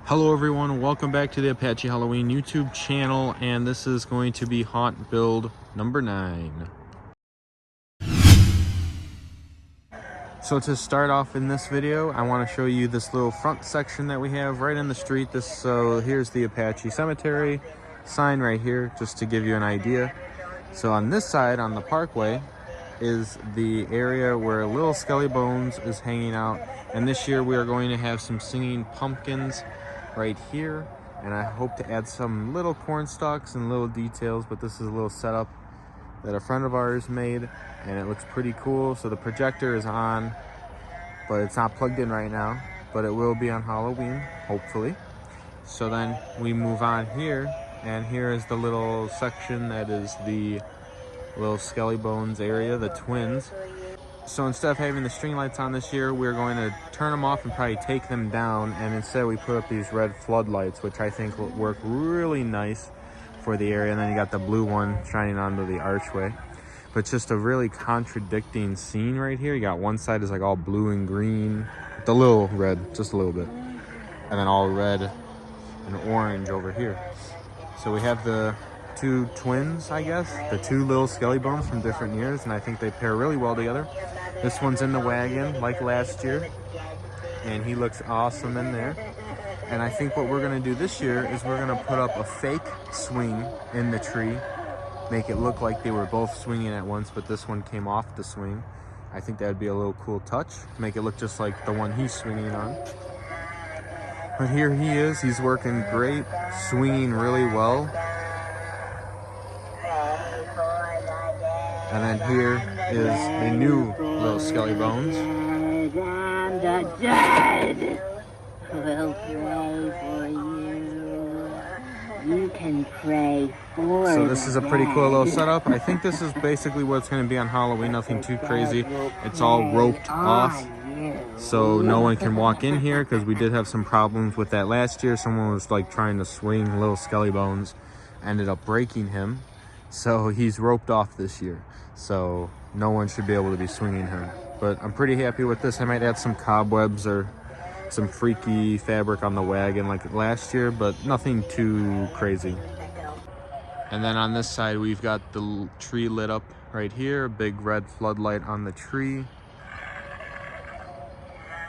Hello everyone, welcome back to the Apache Halloween YouTube channel, and this is going to be haunt build number 9. So to start off in this video, I want to show you this little front section that we have right in the street. So here's the Apache Cemetery sign right here, just to give you an idea. So on this side, on the parkway, is the area where Little Skelly Bones is hanging out, and this year we are going to have some singing pumpkins right here, and I hope to add some little corn stalks and little details, but this is a little setup that a friend of ours made, and it looks pretty cool. So the projector is on, but it's not plugged in right now, but it will be on Halloween, hopefully. So then we move on here, and here is the little section that is the Little Skelly Bones area, the twins. So instead of having the string lights on this year, we're going to turn them off and probably take them down, and instead we put up these red floodlights, which I think will work really nice for the area. And then you got the blue one shining onto the archway. But it's just a really contradicting scene right here. You got one side is like all blue and green, with a little red, just a little bit, and then all red and orange over here. So we have the two twins, I guess, the two Little Skelly Bones from different years, and I think they pair really well together. This one's in the wagon like last year, and he looks awesome in there. And I think what we're going to do this year is we're going to put up a fake swing in the tree, make it look like they were both swinging at once, but this one came off the swing. I think that would be a little cool touch, make it look just like the one he's swinging on. But here he is, he's working great, swinging really well. And then here is the new Little Skelly Bones. And the dead will pray for you. You can pray for So this is a pretty cool little setup. I think this is basically what it's going to be on Halloween. Nothing too crazy. It's all roped off, so no one can walk in here, because we did have some problems with that last year. Someone was like trying to swing Little Skelly Bones, ended up breaking him. So he's roped off this year, so no one should be able to be swinging him. But I'm pretty happy with this. I might add some cobwebs or some freaky fabric on the wagon like last year, but nothing too crazy. And then on this side, we've got the tree lit up right here, big red floodlight on the tree.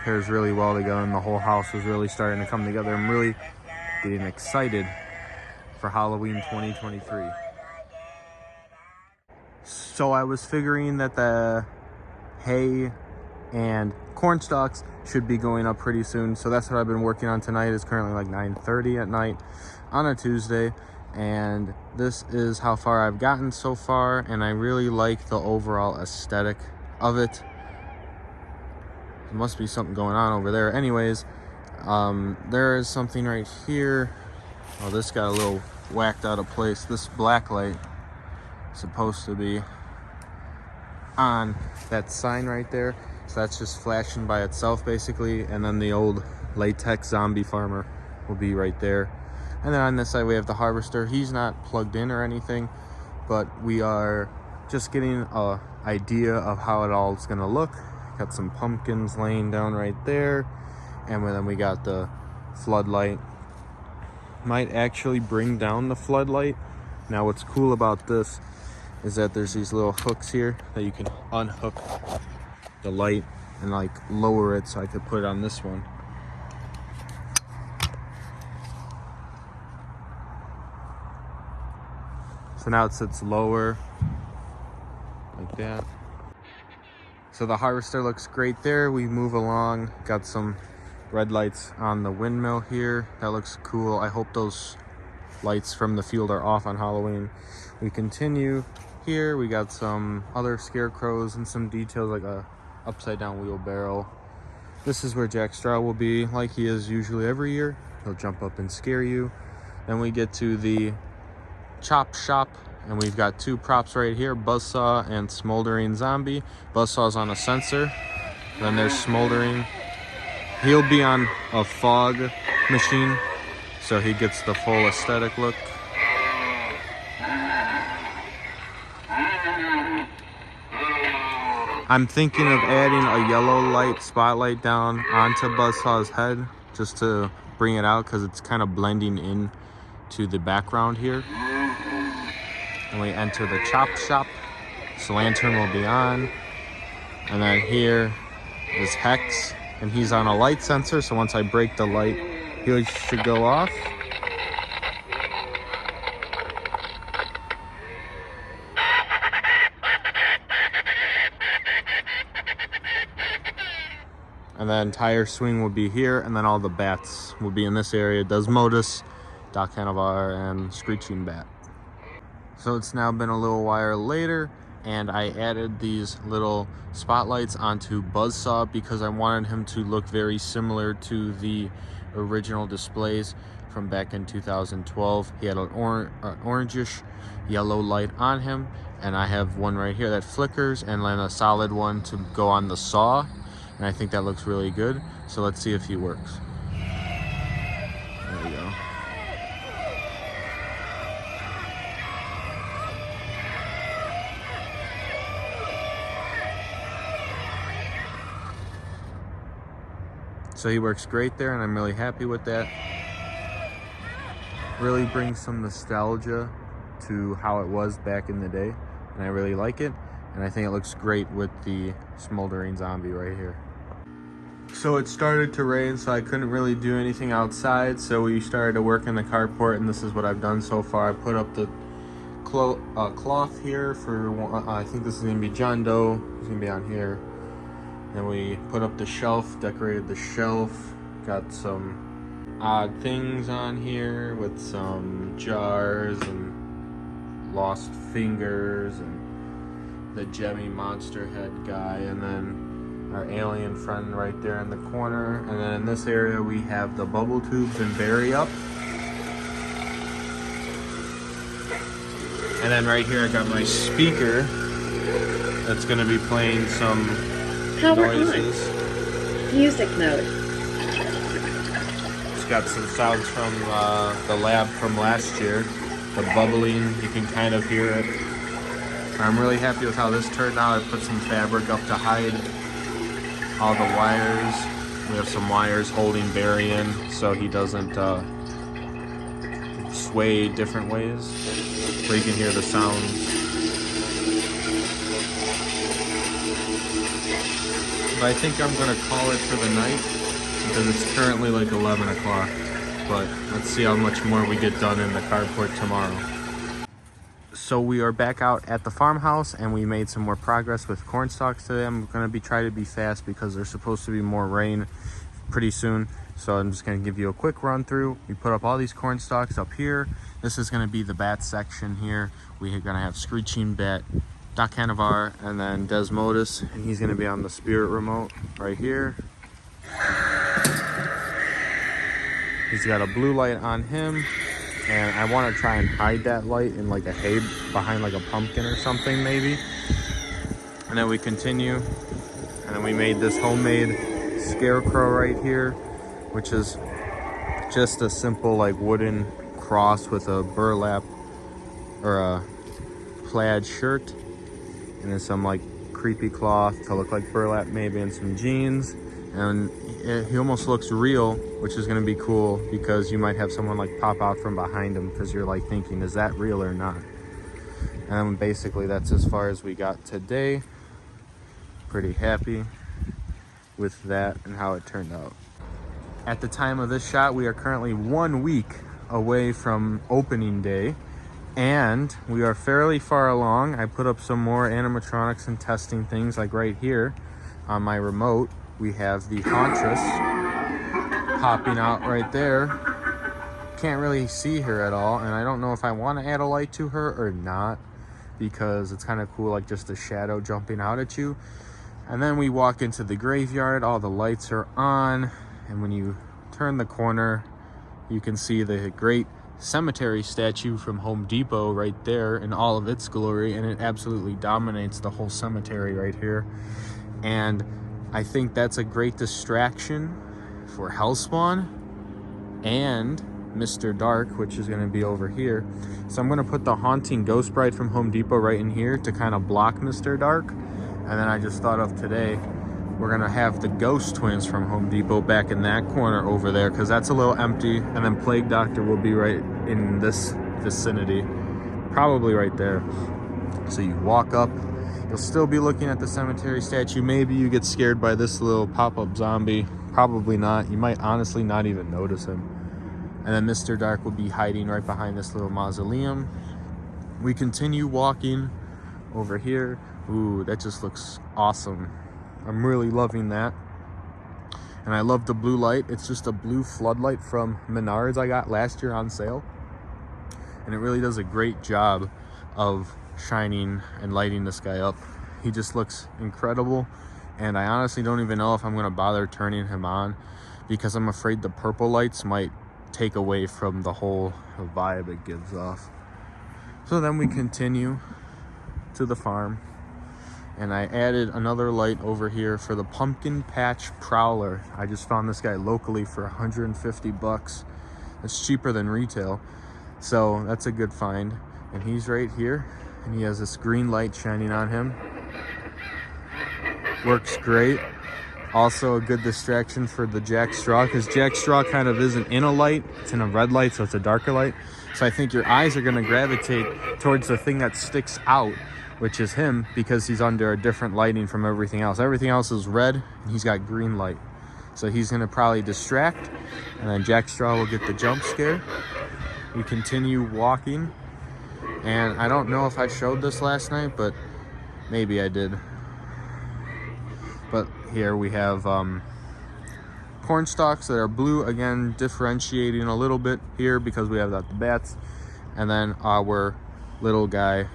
Pairs really well together, and the whole house is really starting to come together. I'm really getting excited for Halloween 2023. So I was figuring that the hay and corn stalks should be going up pretty soon. So that's what I've been working on tonight. It's currently like 9:30 at night on a Tuesday. And this is how far I've gotten so far. And I really like the overall aesthetic of it. There must be something going on over there. Anyways, there is something right here. Oh, this got a little whacked out of place. This black light supposed to be on that sign right there, so that's just flashing by itself basically, and then the old latex zombie farmer will be right there. And then on this side we have the harvester. He's not plugged in or anything, but we are just getting a idea of how it all is going to look. Got some pumpkins laying down right there, and then we got the floodlight. Might actually bring down the floodlight. Now what's cool about this is that there's these little hooks here that you can unhook the light and like lower it, so I could put it on this one. So now it sits lower like that. So the harvester looks great there. We move along, got some red lights on the windmill here. That looks cool. I hope those lights from the field are off on Halloween. We continue here. We got some other scarecrows and some details like a upside down wheelbarrow. This is where Jack Straw will be, like he is usually every year. He'll jump up and scare you. Then we get to the chop shop, and we've got two props right here, Buzzsaw and Smoldering Zombie. Buzzsaw's on a sensor. Then there's Smoldering. He'll be on a fog machine, so he gets the full aesthetic look. I'm thinking of adding a yellow light spotlight down onto Buzzsaw's head just to bring it out because it's kind of blending in to the background here. And we enter the chop shop. So lantern will be on. And then here is Hex, and he's on a light sensor, so once I break the light, he should go off. And then tire swing will be here, and then all the bats will be in this area. Desmodus, Doc Hanover, and Screeching Bat. So it's now been a little while later, and I added these little spotlights onto Buzzsaw because I wanted him to look very similar to the original displays from back in 2012. He had an orangish yellow light on him, and I have one right here that flickers, and then a solid one to go on the saw, and I think that looks really good. So let's see if he works. There we go. So he works great there, and I'm really happy with that. Really brings some nostalgia to how it was back in the day, and I really like it. And I think it looks great with the smoldering zombie right here. So it started to rain, so I couldn't really do anything outside. So we started to work in the carport, and this is what I've done so far. I put up the cloth here for, I think this is gonna be John Doe. He's gonna be on here. Then we put up the shelf, decorated the shelf, got some odd things on here with some jars and lost fingers and the Jemmy monster head guy, and then our alien friend right there in the corner. And then in this area we have the bubble tubes and berry up. And then right here I got my speaker that's going to be playing some Power noises. on. Music mode. It's got some sounds from the lab from last year. The bubbling, you can kind of hear it. I'm really happy with how this turned out. I put some fabric up to hide all the wires. We have some wires holding Barry in so he doesn't sway different ways, where you can hear the sounds. But I think I'm gonna call it for the night because it's currently like 11 o'clock. But let's see how much more we get done in the carport tomorrow. So we are back out at the farmhouse, and we made some more progress with corn stalks today. I'm gonna try to be fast because there's supposed to be more rain pretty soon. So I'm just gonna give you a quick run through. We put up all these corn stalks up here. This is gonna be the bat section here. We're gonna have Screeching Bat, Doc Hanover, and then Desmodus, and he's gonna be on the spirit remote right here. He's got a blue light on him, and I want to try and hide that light in like a hay behind like a pumpkin or something maybe. And then we continue, and then we made this homemade scarecrow right here, which is just a simple like wooden cross with a burlap or a plaid shirt, and then some like creepy cloth to look like burlap maybe, and some jeans. And he almost looks real, which is going to be cool because you might have someone like pop out from behind him because you're like thinking, is that real or not? And then basically that's as far as we got today. Pretty happy with that and how it turned out. At the time of this shot, we are currently 1 week away from opening day, and we are fairly far along. I put up some more animatronics and testing things, like right here on my remote. We have the Hauntress popping out right there. Can't really see her at all, and I don't know if I want to add a light to her or not, because it's kind of cool, like just a shadow jumping out at you. And then we walk into the graveyard, all the lights are on, and when you turn the corner, you can see the great cemetery statue from Home Depot right there in all of its glory, and it absolutely dominates the whole cemetery right here. And I think that's a great distraction for Hellspawn and Mr. Dark, which is going to be over here. So I'm going to put the Haunting Ghost Bride from Home Depot right in here to kind of block Mr. Dark. And then I just thought of today, we're gonna have the Ghost Twins from Home Depot back in that corner over there, because that's a little empty, and then Plague Doctor will be right in this vicinity, probably right there. So you walk up, you'll still be looking at the cemetery statue. Maybe you get scared by this little pop-up zombie, probably not. You might honestly not even notice him. And then Mr. Dark will be hiding right behind this little mausoleum. We continue walking over here. Ooh, that just looks awesome. I'm really loving that. And I love the blue light. It's just a blue floodlight from Menards I got last year on sale. And it really does a great job of shining and lighting this guy up. He just looks incredible. And I honestly don't even know if I'm gonna bother turning him on, because I'm afraid the purple lights might take away from the whole vibe it gives off. So then we continue to the farm, and I added another light over here for the Pumpkin Patch Prowler. I just found this guy locally for 150 bucks. It's cheaper than retail, so that's a good find. And he's right here, and he has this green light shining on him. Works great. Also a good distraction for the Jack Straw, because Jack Straw kind of isn't in a light, it's in a red light, so it's a darker light. So I think your eyes are going to gravitate towards the thing that sticks out, which is him, because he's under a different lighting from everything else. Everything else is red, and he's got green light. So he's going to probably distract, and then Jack Straw will get the jump scare. We continue walking, and I don't know if I showed this last night, but maybe I did. But here we have corn stalks that are blue, again differentiating a little bit here because we have the bats. And then our little guy,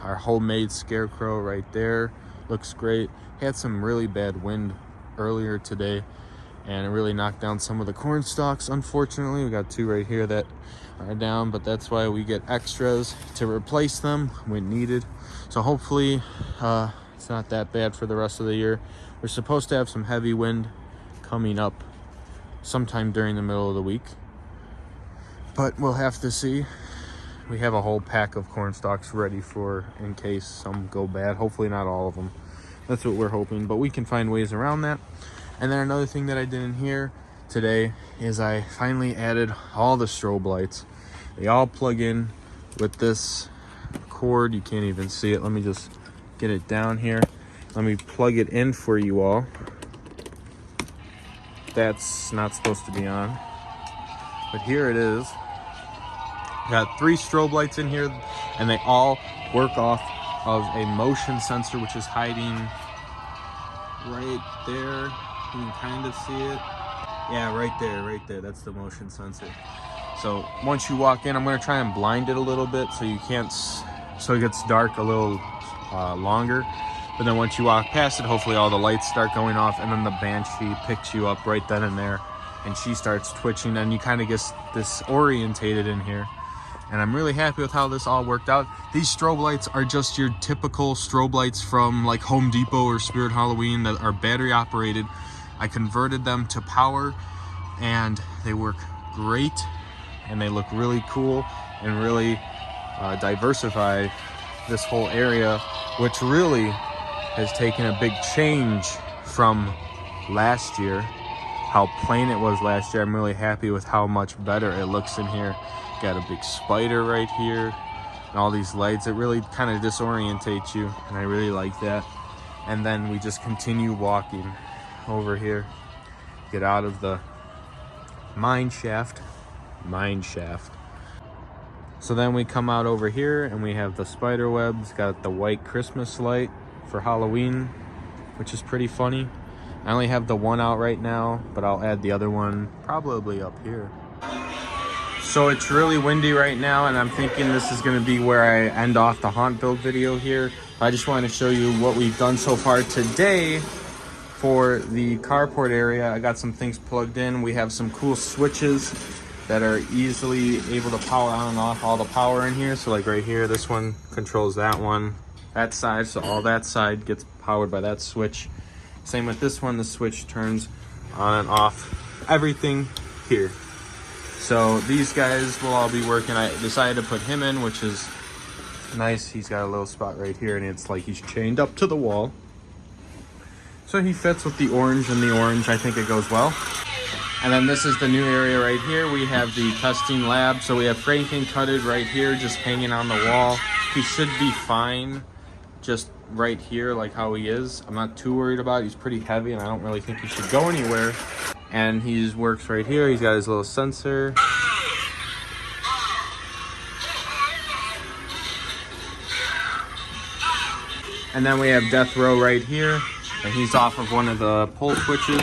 our homemade scarecrow right there, looks great. Had some really bad wind earlier today, and it really knocked down some of the corn stalks. Unfortunately, we got two right here that are down, but that's why we get extras to replace them when needed. So hopefully it's not that bad for the rest of the year. We're supposed to have some heavy wind coming up sometime during the middle of the week, but we'll have to see. We have a whole pack of corn stalks ready for in case some go bad. Hopefully not all of them. That's what we're hoping, but we can find ways around that. And then another thing that I did in here today is I finally added all the strobe lights. They all plug in with this cord. You can't even see it. Let me just get it down here. Let me plug it in for you all. That's not supposed to be on, but here it is. Got 3 strobe lights in here, and they all work off of a motion sensor, which is hiding right there. You can kind of see it. Yeah, right there. That's the motion sensor. So once you walk in, I'm going to try and blind it a little bit so you can't, so it gets dark a little longer. But then once you walk past it, hopefully all the lights start going off, and then the Banshee picks you up right then and there, and she starts twitching, and you kind of get disorientated in here. And I'm really happy with how this all worked out. These strobe lights are just your typical strobe lights from like Home Depot or Spirit Halloween that are battery operated. I converted them to power, and they work great, and they look really cool and really diversify this whole area, which really has taken a big change from last year. How plain it was last year. I'm really happy with how much better it looks in here. Got a big spider right here and all these lights. It really kind of disorientates you, and I really like that. And then we just continue walking over here, get out of the mine shaft. So then we come out over here, and we have the spider webs. Got the white Christmas light for Halloween, which is pretty funny. I only have the one out right now, but I'll add the other one probably up here. So it's really windy right now, and I'm thinking this is going to be where I end off the haunt build video here. I just want to show you what we've done so far today for the carport area. I got some things plugged in. We have some cool switches that are easily able to power on and off all the power in here. So like right here, this one controls that one, that side, so all that side gets powered by that switch. Same with this one, the switch turns on and off everything here. So these guys will all be working. I decided to put him in, which is nice. He's got a little spot right here, and it's like he's chained up to the wall. So he fits with the orange, and the orange, I think it goes well. And then this is the new area right here. We have the testing lab. So we have Franklin cutted right here, just hanging on the wall. He should be fine just right here, like how he is. I'm not too worried about it. He's pretty heavy, and I don't really think he should go anywhere. And he works right here. He's got his little sensor. And then we have Death Row right here, and he's off of one of the pull switches.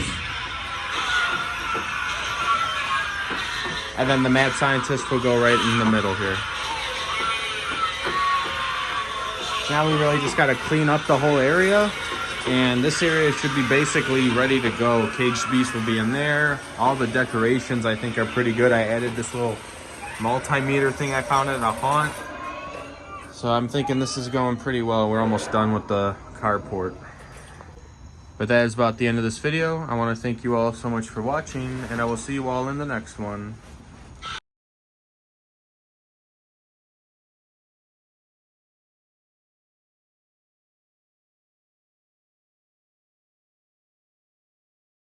And then the mad scientist will go right in the middle here. Now we really just got to clean up the whole area, and this area should be basically ready to go. Caged Beast will be in there. All the decorations I think are pretty good. I added this little multimeter thing I found at a haunt. So I'm thinking this is going pretty well. We're almost done with the carport. But that is about the end of this video. I want to thank you all so much for watching, and I will see you all in the next one.